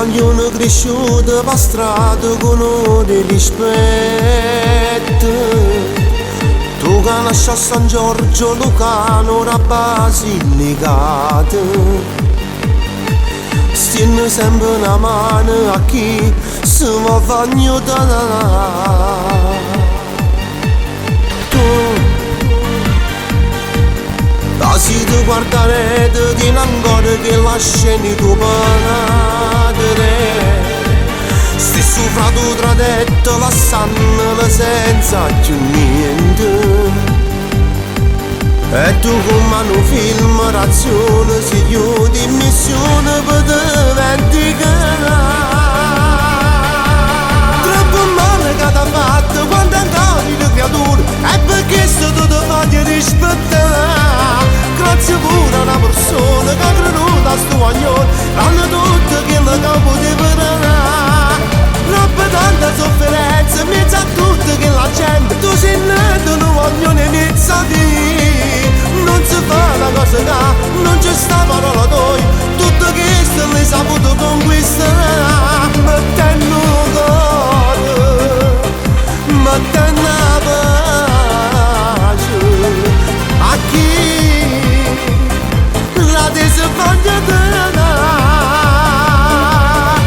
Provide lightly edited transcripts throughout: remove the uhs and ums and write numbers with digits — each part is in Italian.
Vogliono cresciuto per strada con onore e rispetto. Tu conosci a San Giorgio Lucano una Basilicata. Stiamo sempre una mano a chi si va a aiutare. Da si ti guardarete di ancora che la scena tu padre. Stesso fratello tradetto lasciandolo senza più niente. E tu come un film razione si chiude in missione per te vendicare. Troppo male che ti ha fatto quando ancora le creature. E perché sto tutto voglio rispettare. Grazie pure a una persona che ha creduto a sto agnone. L'hanno tutto che la capo di parare. Troppo tanta sofferenza in mezzo a tutto che la gente. Tu sei nato un agnone in mezzo a te. Non si fa la cosa che non c'è sta parola tua. Tutto questo l'hai saputo conquistare. Mettendo cuore, mettendo pace a chi la desvoglia te la dà.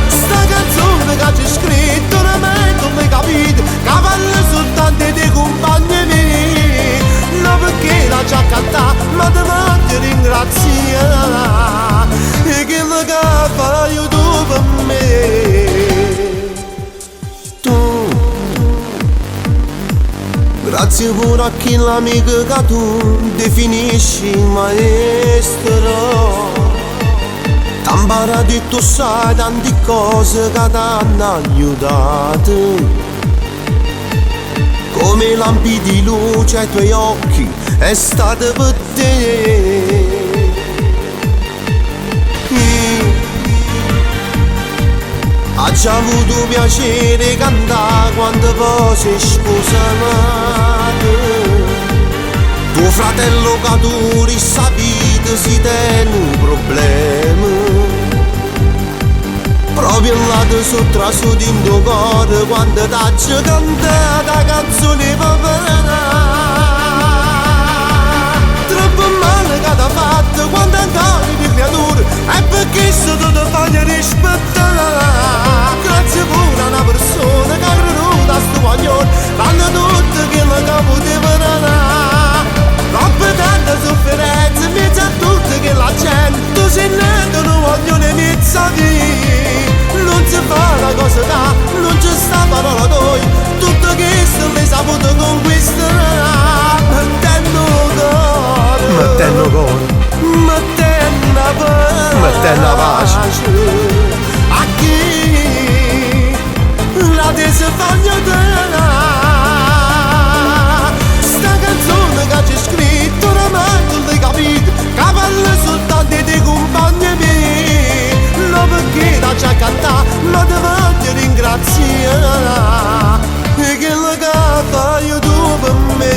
Sta canzone che c'è scritto oramai tu l'hai capito. Che parla soltanto dei compagni miei. Non perché la già cantata ma te voglio ringraziare. E che la che fai tu per me. Grazie pure a chi l'amico che tu definisci maestro. T'ampara di tu sai tante cose che t'hanno aiutato. Come lampi di luce ai tuoi occhi è stato per te. Ha già avuto piacere cantare quando poi si sposano. Tuo fratello che tu risapito si tiene un problema. Proprio là ti sono trasuto in tuo cuore quando t'hai cantato la canzone papà. Troppo male che t'ha fatto quando ancora di creature. E perché sto tutto voglio rispettare. Grazie pure a una persona che ha creduto a sto guaglione. L'hanno tutto che la capo di parare. Troppo tanta sofferenza in mezzo a tutto che la gente. Tu sei nato un guaglione in mezzo a te. Non si fa la cosa da, non c'è sta parola tua. Tutto questo l'hai saputo conquistare. Mettendo cuore, mettendo cuore, mettendo pace a chi la desvoglia te la. Sta canzone che c'è scritto oramai tu l'hai capito. Che parla soltanto dei compagni miei. Non perché la già cantata ma te voglio ringraziare. E che la che fai tu per me.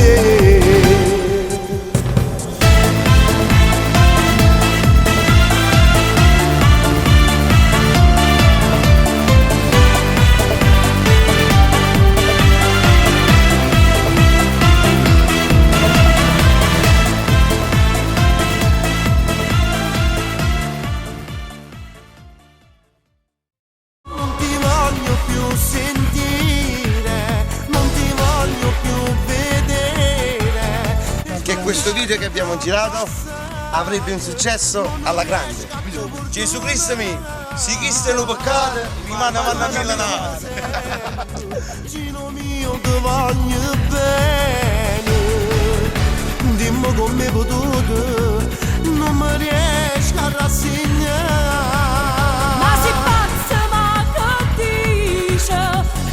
Questo video che abbiamo girato avrebbe un successo alla grande. Gesù Cristo mio, se Cristo lo peccato, rimane avanti a millanare. Gino mio ti voglio bene, dimmi come hai potuto, non mi riesco a rassegnare. Ma si pazza ma che dice,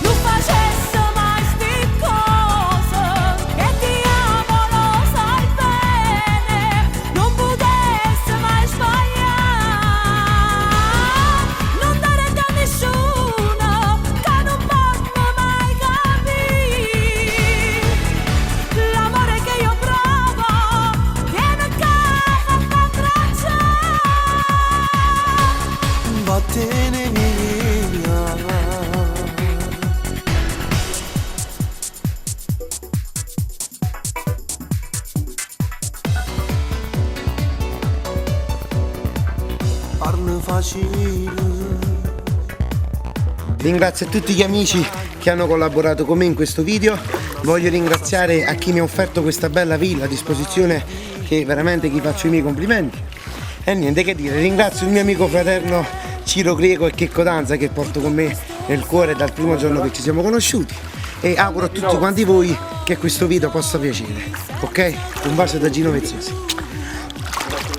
non facesse mai sti cose, che ti amo lo sai bene, non potesse mai sbagliare, non dare a nessuno che non possa mai capire. facile. Ringrazio tutti gli amici che hanno collaborato con me in questo video, voglio ringraziare a chi mi ha offerto questa bella villa a disposizione, che veramente gli faccio i miei complimenti. E niente che dire, ringrazio il mio amico fraterno Ciro Greco e Checco Danza, che porto con me nel cuore dal primo giorno che ci siamo conosciuti, e auguro a tutti quanti voi che questo video possa piacere, ok? Un bacio da Gino Vezzosi.